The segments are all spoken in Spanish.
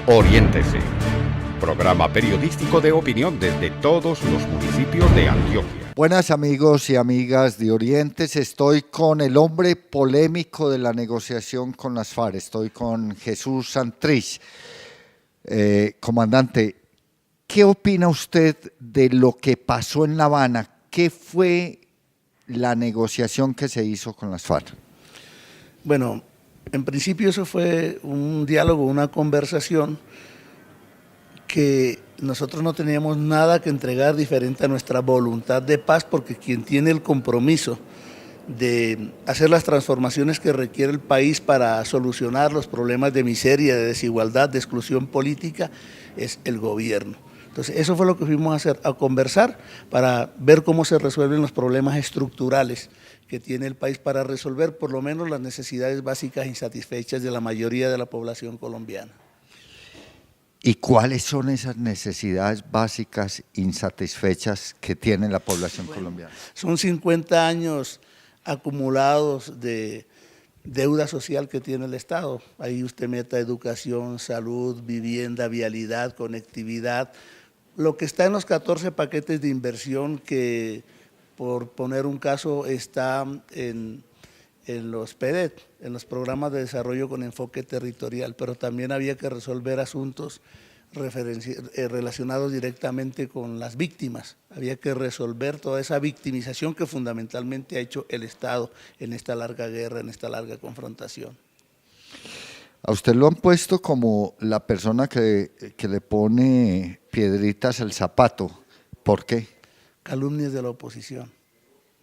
Oriéntese, programa periodístico de opinión desde todos los municipios de Antioquia. Buenas amigos y amigas de Orientes, estoy con el hombre polémico de la negociación con las FARC, estoy con Jesús Santrich. Comandante, ¿qué opina usted de lo que pasó en La Habana? ¿Qué fue la negociación que se hizo con las FARC? Bueno, en principio eso fue un diálogo, una conversación que nosotros no teníamos nada que entregar diferente a nuestra voluntad de paz, porque quien tiene el compromiso de hacer las transformaciones que requiere el país para solucionar los problemas de miseria, de desigualdad, de exclusión política, es el gobierno. Entonces, eso fue lo que fuimos a hacer, a conversar para ver cómo se resuelven los problemas estructurales que tiene el país para resolver por lo menos las necesidades básicas insatisfechas de la mayoría de la población colombiana. ¿Y cuáles son esas necesidades básicas insatisfechas que tiene la población colombiana? Son 50 años acumulados de deuda social que tiene el Estado. Ahí usted meta educación, salud, vivienda, vialidad, conectividad, lo que está en los 14 paquetes de inversión que, por poner un caso, está en los PEDET, en los programas de desarrollo con enfoque territorial, pero también había que resolver asuntos relacionados directamente con las víctimas. Había que resolver toda esa victimización que fundamentalmente ha hecho el Estado en esta larga guerra, en esta larga confrontación. A usted lo han puesto como la persona que le pone piedritas al zapato. ¿Por qué? Calumnias de la oposición.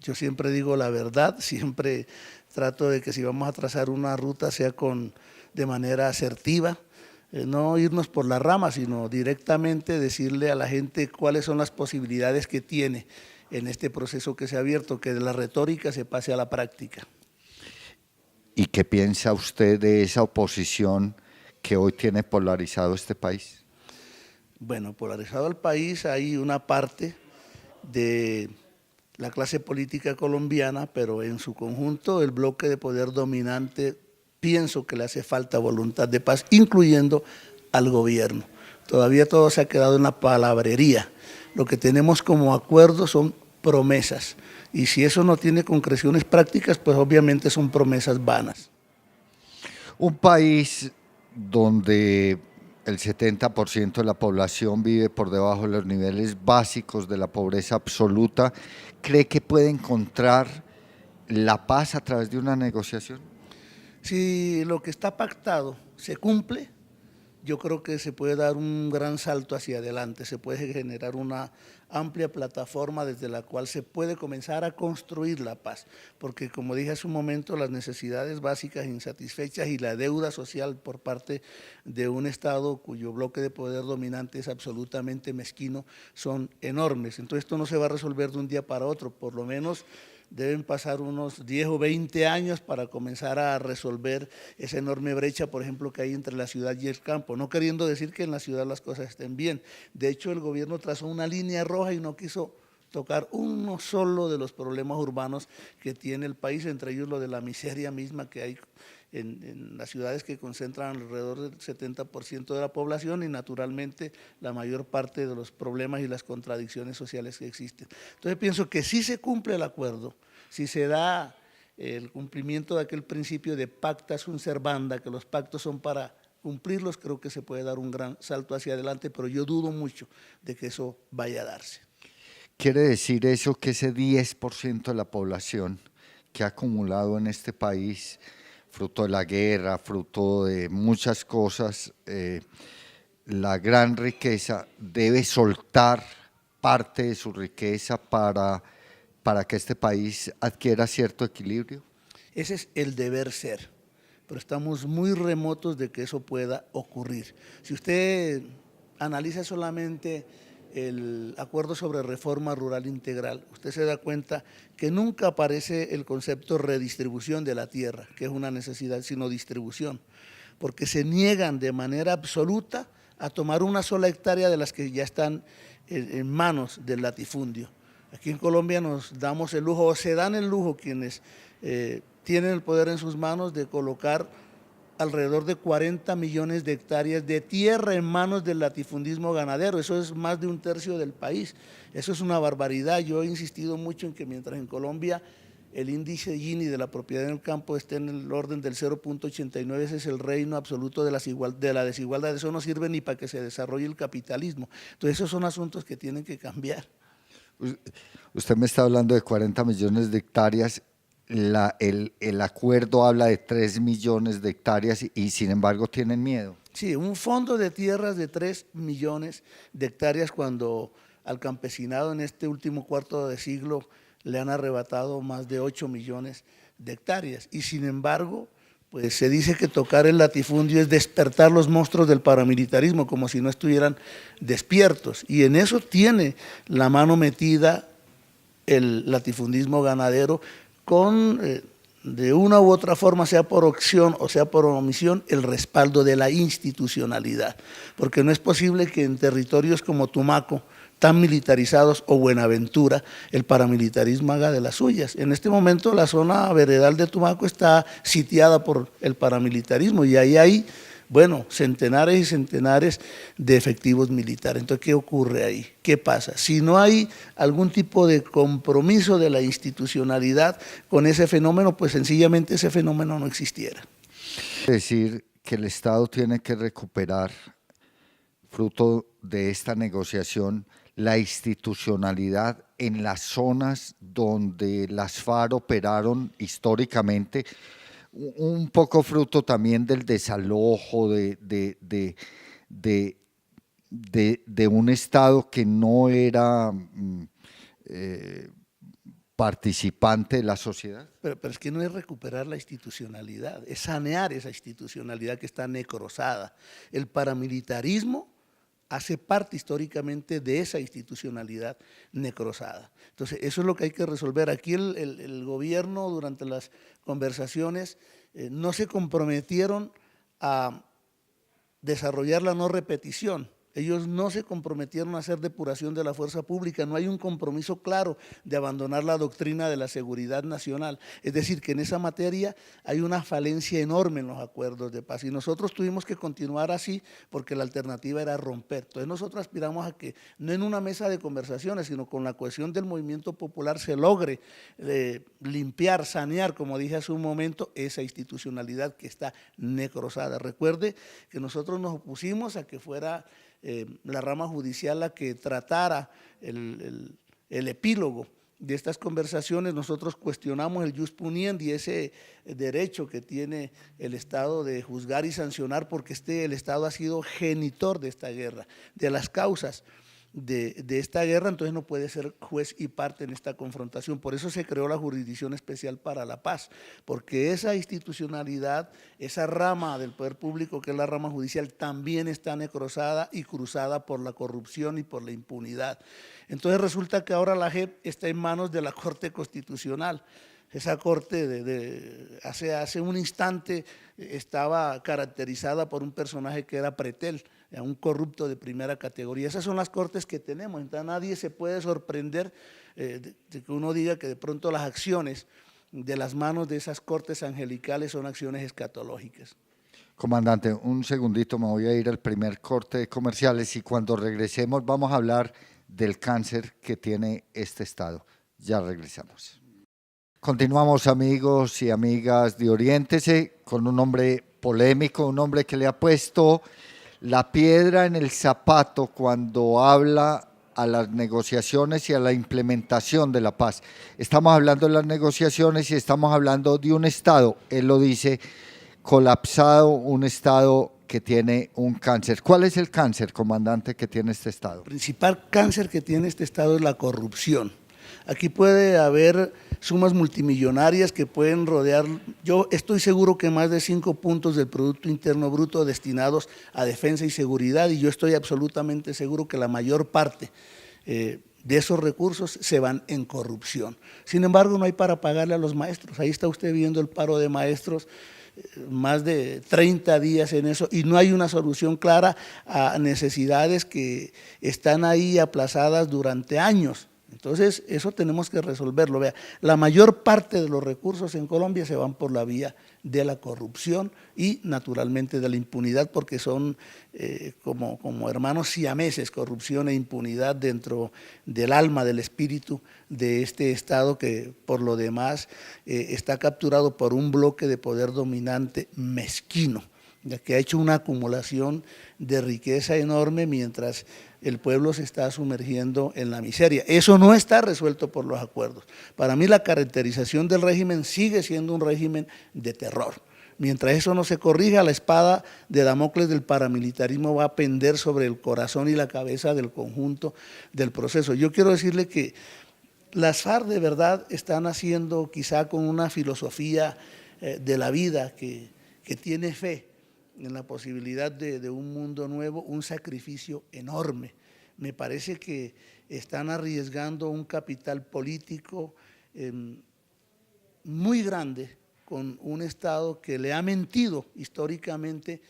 Yo siempre digo la verdad, siempre trato de que si vamos a trazar una ruta sea de manera asertiva, no irnos por la rama, sino directamente decirle a la gente cuáles son las posibilidades que tiene en este proceso que se ha abierto, que de la retórica se pase a la práctica. ¿Y qué piensa usted de esa oposición que hoy tiene polarizado este país? Bueno, polarizado el país, hay una parte de la clase política colombiana, pero en su conjunto el bloque de poder dominante pienso que le hace falta voluntad de paz, incluyendo al gobierno. Todavía todo se ha quedado en la palabrería. Lo que tenemos como acuerdo son promesas, y si eso no tiene concreciones prácticas, pues obviamente son promesas vanas. Un país donde el 70% de la población vive por debajo de los niveles básicos de la pobreza absoluta, ¿cree que puede encontrar la paz a través de una negociación? Si lo que está pactado se cumple, yo creo que se puede dar un gran salto hacia adelante, se puede generar una amplia plataforma desde la cual se puede comenzar a construir la paz, porque como dije hace un momento, las necesidades básicas insatisfechas y la deuda social por parte de un Estado cuyo bloque de poder dominante es absolutamente mezquino son enormes. Entonces esto no se va a resolver de un día para otro, por lo menos deben pasar unos 10 o 20 años para comenzar a resolver esa enorme brecha, por ejemplo, que hay entre la ciudad y el campo, no queriendo decir que en la ciudad las cosas estén bien. De hecho, el gobierno trazó una línea roja y no quiso tocar uno solo de los problemas urbanos que tiene el país, entre ellos lo de la miseria misma que hay en las ciudades que concentran alrededor del 70% de la población y naturalmente la mayor parte de los problemas y las contradicciones sociales que existen. Entonces pienso que si se cumple el acuerdo, si se da el cumplimiento de aquel principio de pacta sunt servanda, que los pactos son para cumplirlos, creo que se puede dar un gran salto hacia adelante, pero yo dudo mucho de que eso vaya a darse. ¿Quiere decir eso que ese 10% de la población que ha acumulado en este país, fruto de la guerra, fruto de muchas cosas, la gran riqueza, debe soltar parte de su riqueza para que este país adquiera cierto equilibrio? Ese es el deber ser, pero estamos muy remotos de que eso pueda ocurrir. Si usted analiza solamente el acuerdo sobre reforma rural integral, usted se da cuenta que nunca aparece el concepto redistribución de la tierra, que es una necesidad, sino distribución, porque se niegan de manera absoluta a tomar una sola hectárea de las que ya están en manos del latifundio. Aquí en Colombia nos damos el lujo, o se dan el lujo quienes tienen el poder en sus manos de colocar alrededor de 40 millones de hectáreas de tierra en manos del latifundismo ganadero. Eso es más de un tercio del país. Eso es una barbaridad. Yo he insistido mucho en que mientras en Colombia el índice Gini de la propiedad en el campo esté en el orden del 0.89, ese es el reino absoluto de la desigualdad. Eso no sirve ni para que se desarrolle el capitalismo. Entonces esos son asuntos que tienen que cambiar. Usted me está hablando de 40 millones de hectáreas, el acuerdo habla de 3 millones de hectáreas y sin embargo tienen miedo. Sí, un fondo de tierras de 3 millones de hectáreas cuando al campesinado en este último cuarto de siglo le han arrebatado más de 8 millones de hectáreas y sin embargo pues se dice que tocar el latifundio es despertar los monstruos del paramilitarismo como si no estuvieran despiertos y en eso tiene la mano metida el latifundismo ganadero con de una u otra forma, sea por opción o sea por omisión, el respaldo de la institucionalidad, porque no es posible que en territorios como Tumaco, tan militarizados, o Buenaventura, el paramilitarismo haga de las suyas. En este momento la zona veredal de Tumaco está sitiada por el paramilitarismo y ahí hay, bueno, centenares y centenares de efectivos militares. Entonces, ¿qué ocurre ahí? ¿Qué pasa? Si no hay algún tipo de compromiso de la institucionalidad con ese fenómeno, pues sencillamente ese fenómeno no existiera. Es decir, que el Estado tiene que recuperar, fruto de esta negociación, la institucionalidad en las zonas donde las FARC operaron históricamente, un poco fruto también del desalojo de un Estado que no era participante de la sociedad. Pero es que no es recuperar la institucionalidad, es sanear esa institucionalidad que está necrosada. El paramilitarismo hace parte históricamente de esa institucionalidad necrosada. Entonces, eso es lo que hay que resolver. Aquí el gobierno, durante las conversaciones, no se comprometieron a desarrollar la no repetición. Ellos no se comprometieron a hacer depuración de la fuerza pública, no hay un compromiso claro de abandonar la doctrina de la seguridad nacional. Es decir, que en esa materia hay una falencia enorme en los acuerdos de paz y nosotros tuvimos que continuar así porque la alternativa era romper. Entonces nosotros aspiramos a que no en una mesa de conversaciones, sino con la cohesión del movimiento popular se logre limpiar, sanear, como dije hace un momento, esa institucionalidad que está necrosada. Recuerde que nosotros nos opusimos a que fuera la rama judicial la que tratara el epílogo de estas conversaciones. Nosotros cuestionamos el jus puniendi, ese derecho que tiene el Estado de juzgar y sancionar, porque el Estado ha sido genitor de esta guerra, de las causas de esta guerra, entonces no puede ser juez y parte en esta confrontación. Por eso se creó la Jurisdicción Especial para la Paz, porque esa institucionalidad, esa rama del poder público que es la rama judicial, también está necrosada y cruzada por la corrupción y por la impunidad. Entonces resulta que ahora la JEP está en manos de la Corte Constitucional. Esa corte hace un instante estaba caracterizada por un personaje que era Pretel, un corrupto de primera categoría. Esas son las cortes que tenemos, entonces nadie se puede sorprender de que uno diga que de pronto las acciones de las manos de esas cortes angelicales son acciones escatológicas. Comandante, un segundito, me voy a ir al primer corte de comerciales y cuando regresemos vamos a hablar del cáncer que tiene este Estado. Ya regresamos. Continuamos, amigos y amigas de Oriéntese, con un hombre polémico, un hombre que le ha puesto la piedra en el zapato cuando habla a las negociaciones y a la implementación de la paz. Estamos hablando de las negociaciones y estamos hablando de un Estado, él lo dice, colapsado, un Estado que tiene un cáncer. ¿Cuál es el cáncer, comandante, que tiene este Estado? El principal cáncer que tiene este Estado es la corrupción. Aquí puede haber sumas multimillonarias que pueden rodear, yo estoy seguro que más de 5 puntos del Producto Interno Bruto destinados a defensa y seguridad, y yo estoy absolutamente seguro que la mayor parte de esos recursos se van en corrupción. Sin embargo, no hay para pagarle a los maestros. Ahí está usted viendo el paro de maestros, más de 30 días en eso, y no hay una solución clara a necesidades que están ahí aplazadas durante años. Entonces, eso tenemos que resolverlo. Vea, la mayor parte de los recursos en Colombia se van por la vía de la corrupción y naturalmente de la impunidad, porque son como hermanos siameses, corrupción e impunidad dentro del alma, del espíritu de este Estado que por lo demás está capturado por un bloque de poder dominante mezquino, ya que ha hecho una acumulación de riqueza enorme mientras el pueblo se está sumergiendo en la miseria. Eso no está resuelto por los acuerdos. Para mí la caracterización del régimen sigue siendo un régimen de terror. Mientras eso no se corrija, la espada de Damocles del paramilitarismo va a pender sobre el corazón y la cabeza del conjunto del proceso. Yo quiero decirle que las FARC de verdad están haciendo quizá con una filosofía de la vida que tiene fe en la posibilidad de un mundo nuevo, un sacrificio enorme. Me parece que están arriesgando un capital político muy grande con un Estado que le ha mentido históricamente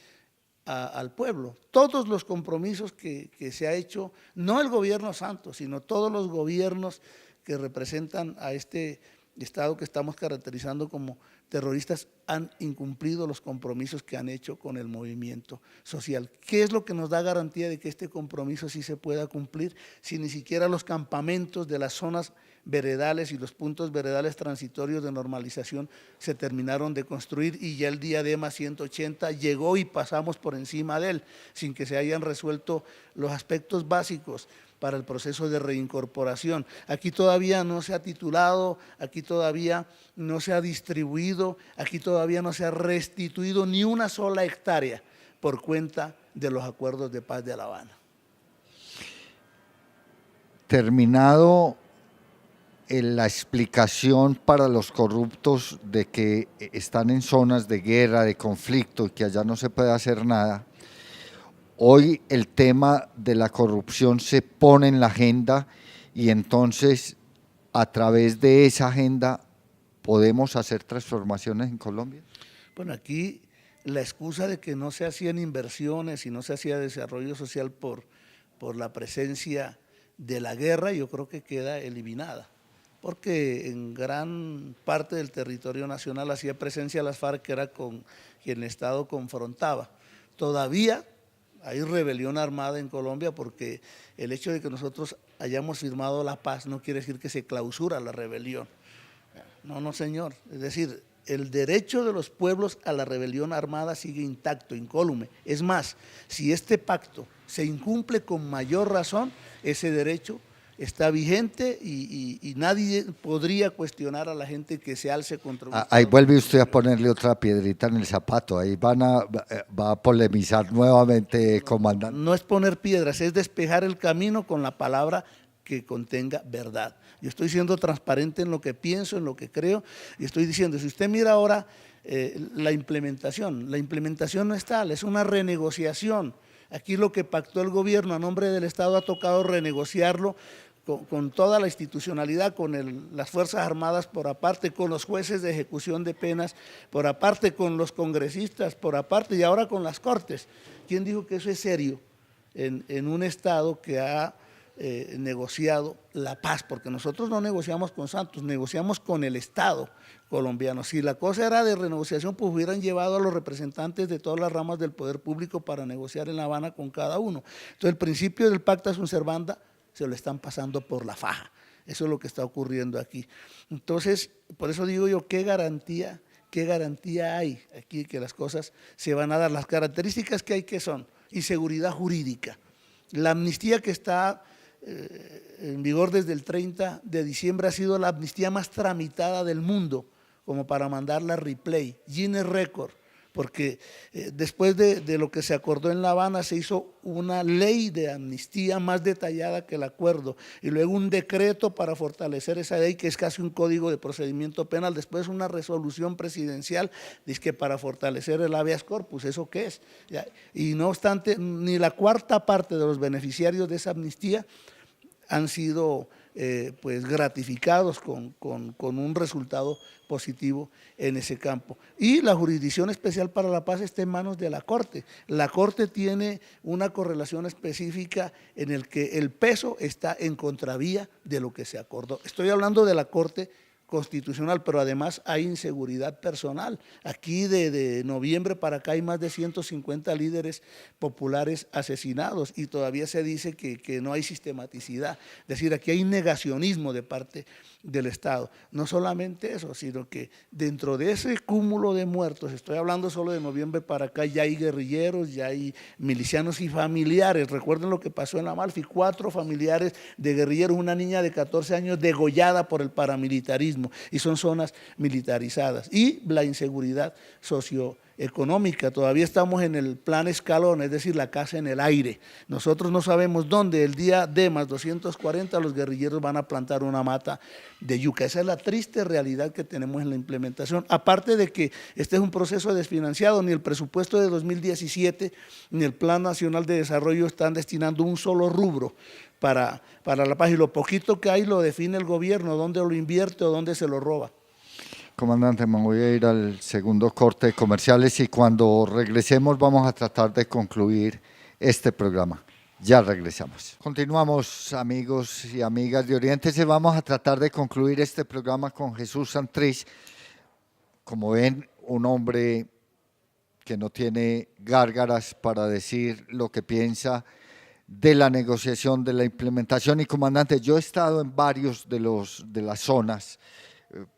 al pueblo. Todos los compromisos que se ha hecho, no el gobierno Santos, sino todos los gobiernos que representan a este Estado que estamos caracterizando como terroristas, han incumplido los compromisos que han hecho con el movimiento social. ¿Qué es lo que nos da garantía de que este compromiso sí se pueda cumplir si ni siquiera los campamentos de las zonas veredales y los puntos veredales transitorios de normalización se terminaron de construir y ya el diadema 180 llegó y pasamos por encima de él sin que se hayan resuelto los aspectos básicos para el proceso de reincorporación? Aquí todavía no se ha titulado, aquí todavía no se ha distribuido, aquí todavía no se ha restituido ni una sola hectárea por cuenta de los acuerdos de paz de La Habana. Terminado la explicación para los corruptos de que están en zonas de guerra, de conflicto y que allá no se puede hacer nada, hoy el tema de la corrupción se pone en la agenda y entonces a través de esa agenda podemos hacer transformaciones en Colombia. Bueno, aquí la excusa de que no se hacían inversiones y no se hacía desarrollo social por la presencia de la guerra, yo creo que queda eliminada, porque en gran parte del territorio nacional hacía presencia las FARC, que era con quien el Estado confrontaba. Todavía hay rebelión armada en Colombia porque el hecho de que nosotros hayamos firmado la paz no quiere decir que se clausura la rebelión. No, señor. Es decir, el derecho de los pueblos a la rebelión armada sigue intacto, incólume. Es más, si este pacto se incumple con mayor razón, ese derecho está vigente y nadie podría cuestionar a la gente que se alce contra un Ahí vuelve usted a ponerle otra piedrita en el zapato, ahí va a polemizar nuevamente, comandante. No es poner piedras, es despejar el camino con la palabra que contenga verdad. Yo estoy siendo transparente en lo que pienso, en lo que creo, y estoy diciendo, si usted mira ahora la implementación no es tal, es una renegociación. Aquí lo que pactó el gobierno a nombre del Estado ha tocado renegociarlo con toda la institucionalidad, con las Fuerzas Armadas por aparte, con los jueces de ejecución de penas por aparte, con los congresistas por aparte y ahora con las Cortes. ¿Quién dijo que eso es serio en un Estado que ha negociado la paz? Porque nosotros no negociamos con Santos, negociamos con el Estado colombiano. Si la cosa era de renegociación, pues hubieran llevado a los representantes de todas las ramas del poder público para negociar en La Habana con cada uno. Entonces el principio del pacta sunt servanda se lo están pasando por la faja. Eso es lo que está ocurriendo aquí. Entonces, por eso digo yo, ¿qué garantía hay aquí que las cosas se van a dar? Las características que hay, ¿qué son? Inseguridad jurídica. La amnistía que está en vigor desde el 30 de diciembre ha sido la amnistía más tramitada del mundo, como para mandarla a replay, Guinness Record, porque después de lo que se acordó en La Habana se hizo una ley de amnistía más detallada que el acuerdo y luego un decreto para fortalecer esa ley que es casi un código de procedimiento penal, después una resolución presidencial dizque para fortalecer el habeas corpus. ¿Eso qué es? Y no obstante, ni la cuarta parte de los beneficiarios de esa amnistía han sido pues gratificados con un resultado positivo en ese campo. Y la Jurisdicción Especial para la Paz está en manos de la Corte. La Corte tiene una correlación específica en el que el peso está en contravía de lo que se acordó. Estoy hablando de la Corte Constitucional, pero además hay inseguridad personal. Aquí de noviembre para acá hay más de 150 líderes populares asesinados y todavía se dice que no hay sistematicidad. Es decir, aquí hay negacionismo de parte del Estado. No solamente eso, sino que dentro de ese cúmulo de muertos, estoy hablando solo de noviembre para acá, ya hay guerrilleros, ya hay milicianos y familiares. Recuerden lo que pasó en Amalfi, 4 familiares de guerrilleros, una niña de 14 años degollada por el paramilitarismo, y son zonas militarizadas. Y la inseguridad socioeconómica, todavía estamos en el plan escalón, es decir, la casa en el aire. Nosotros no sabemos dónde el día D+240 los guerrilleros van a plantar una mata de yuca. Esa es la triste realidad que tenemos en la implementación. Aparte de que este es un proceso desfinanciado, ni el presupuesto de 2017 ni el Plan Nacional de Desarrollo están destinando un solo rubro para la paz, y lo poquito que hay lo define el gobierno, dónde lo invierte o dónde se lo roba. Comandante, me voy a ir al segundo corte de comerciales y cuando regresemos vamos a tratar de concluir este programa. Ya regresamos. Continuamos, amigos y amigas de Oriéntese. Vamos a tratar de concluir este programa con Jesús Santrich. Como ven, un hombre que no tiene gárgaras para decir lo que piensa de la negociación, de la implementación. Y comandante, yo he estado en varios de las zonas,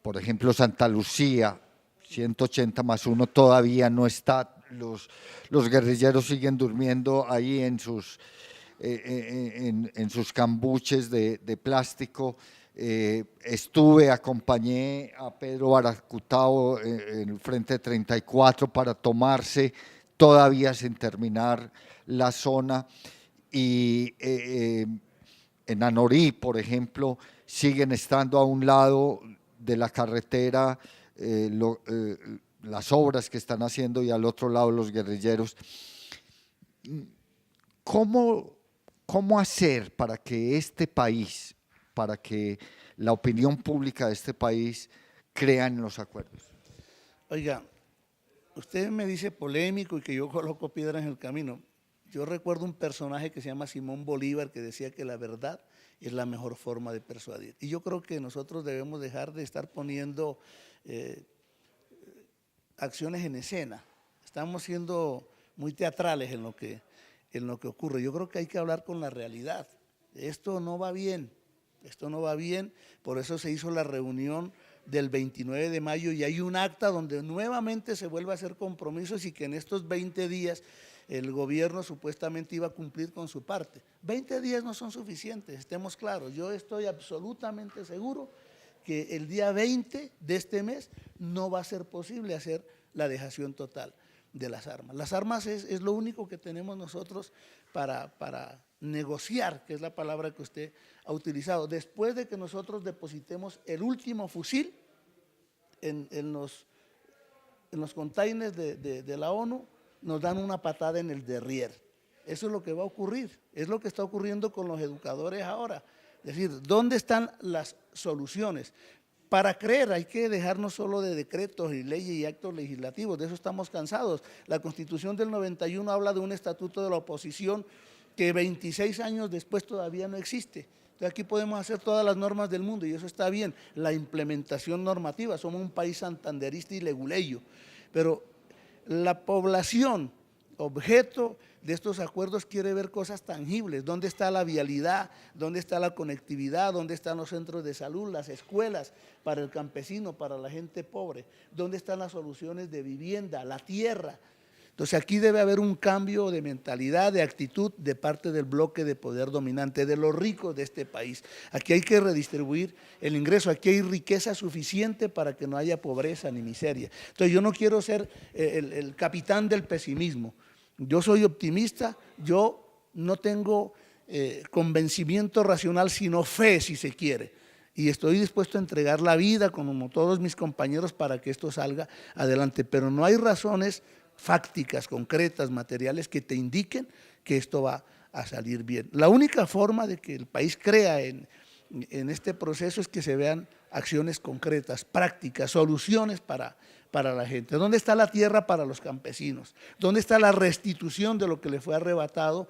por ejemplo Santa Lucía, 180+1 todavía no está, los guerrilleros siguen durmiendo ahí en sus cambuches de plástico. Acompañé a Pedro Baracutao en el Frente 34 para tomarse todavía sin terminar la zona. Y en Anorí, por ejemplo, siguen estando a un lado de la carretera las obras que están haciendo y al otro lado los guerrilleros. ¿Cómo hacer para que este país, para que la opinión pública de este país crea en los acuerdos? Oiga, usted me dice polémico y que yo coloco piedras en el camino. Yo recuerdo un personaje que se llama Simón Bolívar que decía que la verdad es la mejor forma de persuadir. Y yo creo que nosotros debemos dejar de estar poniendo acciones en escena. Estamos siendo muy teatrales en lo que ocurre. Yo creo que hay que hablar con la realidad. Esto no va bien, por eso se hizo la reunión del 29 de mayo y hay un acta donde nuevamente se vuelve a hacer compromisos y que en estos 20 días el gobierno supuestamente iba a cumplir con su parte. 20 días no son suficientes, estemos claros. Yo estoy absolutamente seguro que el día 20 de este mes no va a ser posible hacer la dejación total de las armas. Las armas es lo único que tenemos nosotros para negociar, que es la palabra que usted ha utilizado. Después de que nosotros depositemos el último fusil en los containers de la ONU, nos dan una patada en el derrier. Eso es lo que va a ocurrir, es lo que está ocurriendo con los educadores ahora. Es decir, ¿dónde están las soluciones? Para creer hay que dejarnos solo de decretos y leyes y actos legislativos, de eso estamos cansados. La Constitución del 91 habla de un estatuto de la oposición que 26 años después todavía no existe. Entonces aquí podemos hacer todas las normas del mundo y eso está bien, la implementación normativa, somos un país santanderista y leguleyo, pero la población objeto de estos acuerdos quiere ver cosas tangibles. ¿Dónde está la vialidad? ¿Dónde está la conectividad? ¿Dónde están los centros de salud, las escuelas para el campesino, para la gente pobre? ¿Dónde están las soluciones de vivienda, la tierra? Entonces aquí debe haber un cambio de mentalidad, de actitud de parte del bloque de poder dominante, de los ricos de este país. Aquí hay que redistribuir el ingreso, aquí hay riqueza suficiente para que no haya pobreza ni miseria. Entonces yo no quiero ser el capitán del pesimismo, yo soy optimista, yo no tengo convencimiento racional, sino fe si se quiere. Y estoy dispuesto a entregar la vida, como todos mis compañeros, para que esto salga adelante, pero no hay razones fácticas, concretas, materiales que te indiquen que esto va a salir bien. La única forma de que el país crea en en este proceso es que se vean acciones concretas, prácticas, soluciones para la gente. ¿Dónde está la tierra para los campesinos? ¿Dónde está la restitución de lo que le fue arrebatado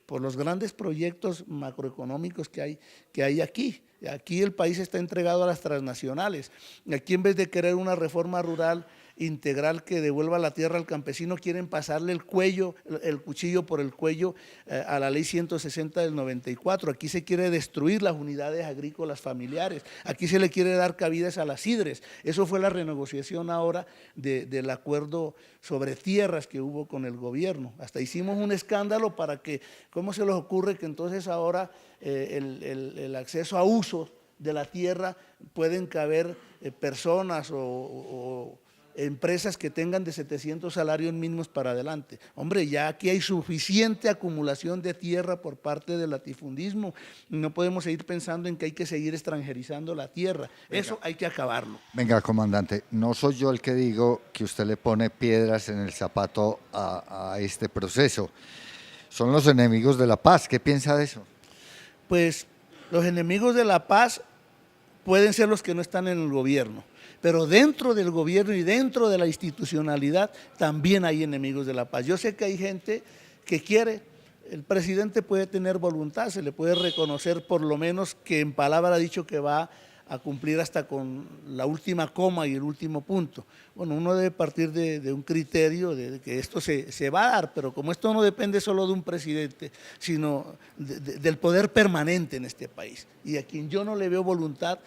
por los grandes proyectos macroeconómicos que hay aquí? Aquí el país está entregado a las transnacionales. Aquí, en vez de querer una reforma rural integral que devuelva la tierra al campesino, quieren pasarle el cuchillo por el cuello a la ley 160 del 94. Aquí se quiere destruir las unidades agrícolas familiares, aquí se le quiere dar cabidas a las sidres. Eso fue la renegociación ahora del acuerdo sobre tierras que hubo con el gobierno. Hasta hicimos un escándalo para que, ¿cómo se les ocurre que entonces ahora el acceso a usos de la tierra pueden caber personas o empresas que tengan de 700 salarios mínimos para adelante? Hombre, ya aquí hay suficiente acumulación de tierra por parte del latifundismo. No podemos seguir pensando en que hay que seguir extranjerizando la tierra. Venga. Eso hay que acabarlo. Venga, comandante, no soy yo el que digo que usted le pone piedras en el zapato a este proceso. Son los enemigos de la paz. ¿Qué piensa de eso? Pues los enemigos de la paz pueden ser los que no están en el gobierno, pero dentro del gobierno y dentro de la institucionalidad también hay enemigos de la paz. Yo sé que hay gente que quiere, el presidente puede tener voluntad, se le puede reconocer por lo menos que en palabra ha dicho que va a cumplir hasta con la última coma y el último punto. Bueno, uno debe partir de un criterio de que esto se va a dar, pero como esto no depende solo de un presidente, sino del poder permanente en este país, y a quien yo no le veo voluntad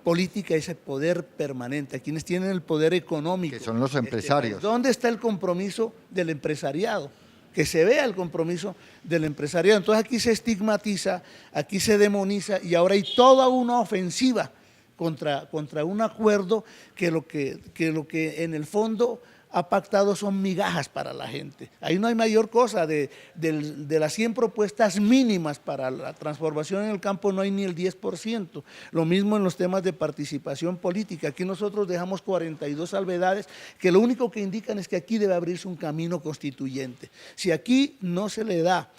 política, ese poder permanente, a quienes tienen el poder económico. Que son los empresarios. ¿Dónde está el compromiso del empresariado? Que se vea el compromiso del empresariado. Entonces aquí se estigmatiza, aquí se demoniza y ahora hay toda una ofensiva contra un acuerdo que lo que en el fondo ha pactado son migajas para la gente. Ahí no hay mayor cosa, de las 100 propuestas mínimas para la transformación en el campo no hay ni el 10%. Lo mismo en los temas de participación política. Aquí nosotros dejamos 42 salvedades que lo único que indican es que aquí debe abrirse un camino constituyente. Si aquí no se le da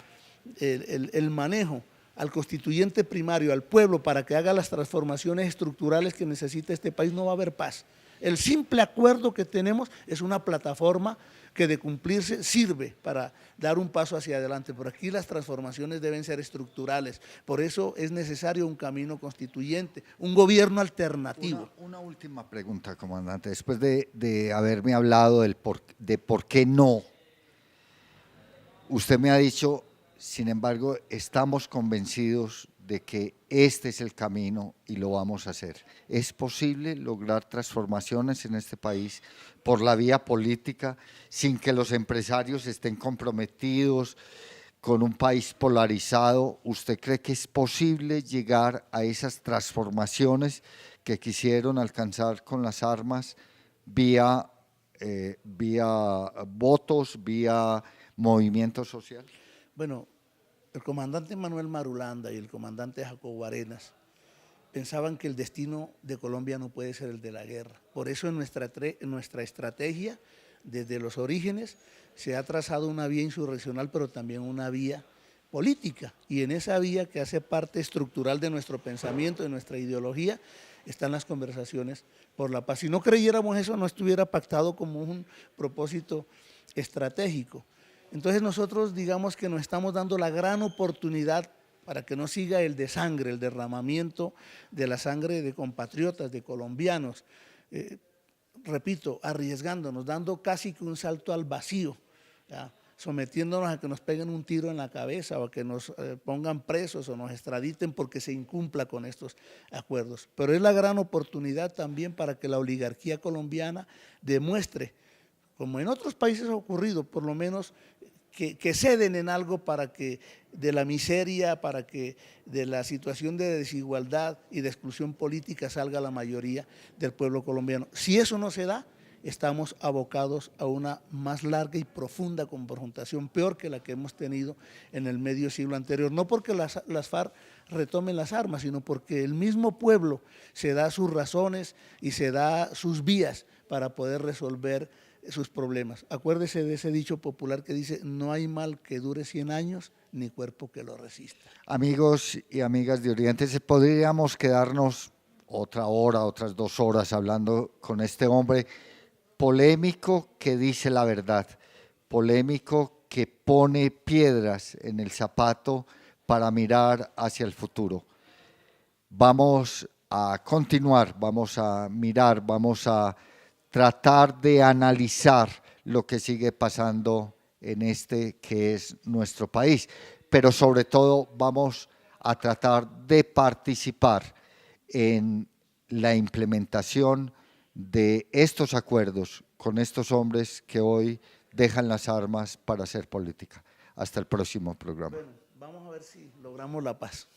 el manejo al constituyente primario, al pueblo, para que haga las transformaciones estructurales que necesita este país, no va a haber paz. El simple acuerdo que tenemos es una plataforma que, de cumplirse, sirve para dar un paso hacia adelante. Por aquí las transformaciones deben ser estructurales, por eso es necesario un camino constituyente, un gobierno alternativo. Una última pregunta, comandante, después de haberme hablado de por qué no, usted me ha dicho, sin embargo, estamos convencidos de que este es el camino y lo vamos a hacer. ¿Es posible lograr transformaciones en este país por la vía política sin que los empresarios estén comprometidos con un país polarizado? ¿Usted cree que es posible llegar a esas transformaciones que quisieron alcanzar con las armas vía votos, vía movimiento social? Bueno, el comandante Manuel Marulanda y el comandante Jacobo Arenas pensaban que el destino de Colombia no puede ser el de la guerra. Por eso en nuestra estrategia, desde los orígenes, se ha trazado una vía insurreccional, pero también una vía política. Y en esa vía, que hace parte estructural de nuestro pensamiento, de nuestra ideología, están las conversaciones por la paz. Si no creyéramos eso, no estuviera pactado como un propósito estratégico. Entonces nosotros, digamos que nos estamos dando la gran oportunidad para que no siga el desangre, el derramamiento de la sangre de compatriotas, de colombianos, repito, arriesgándonos, dando casi que un salto al vacío, ¿ya? Sometiéndonos a que nos peguen un tiro en la cabeza o a que nos pongan presos o nos extraditen porque se incumpla con estos acuerdos. Pero es la gran oportunidad también para que la oligarquía colombiana demuestre, como en otros países ha ocurrido, por lo menos que ceden en algo para que de la miseria, para que de la situación de desigualdad y de exclusión política salga la mayoría del pueblo colombiano. Si eso no se da, estamos abocados a una más larga y profunda confrontación, peor que la que hemos tenido en el medio siglo anterior. No porque las FARC retomen las armas, sino porque el mismo pueblo se da sus razones y se da sus vías para poder resolver sus problemas. Acuérdese de ese dicho popular que dice, no hay mal que dure 100 años, ni cuerpo que lo resista. Amigos y amigas de Oriente, podríamos quedarnos otra hora, otras 2 horas hablando con este hombre polémico que dice la verdad, polémico que pone piedras en el zapato para mirar hacia el futuro. Vamos a continuar, vamos a mirar, vamos a tratar de analizar lo que sigue pasando en este que es nuestro país, pero sobre todo vamos a tratar de participar en la implementación de estos acuerdos con estos hombres que hoy dejan las armas para hacer política. Hasta el próximo programa. Bueno, vamos a ver si logramos la paz.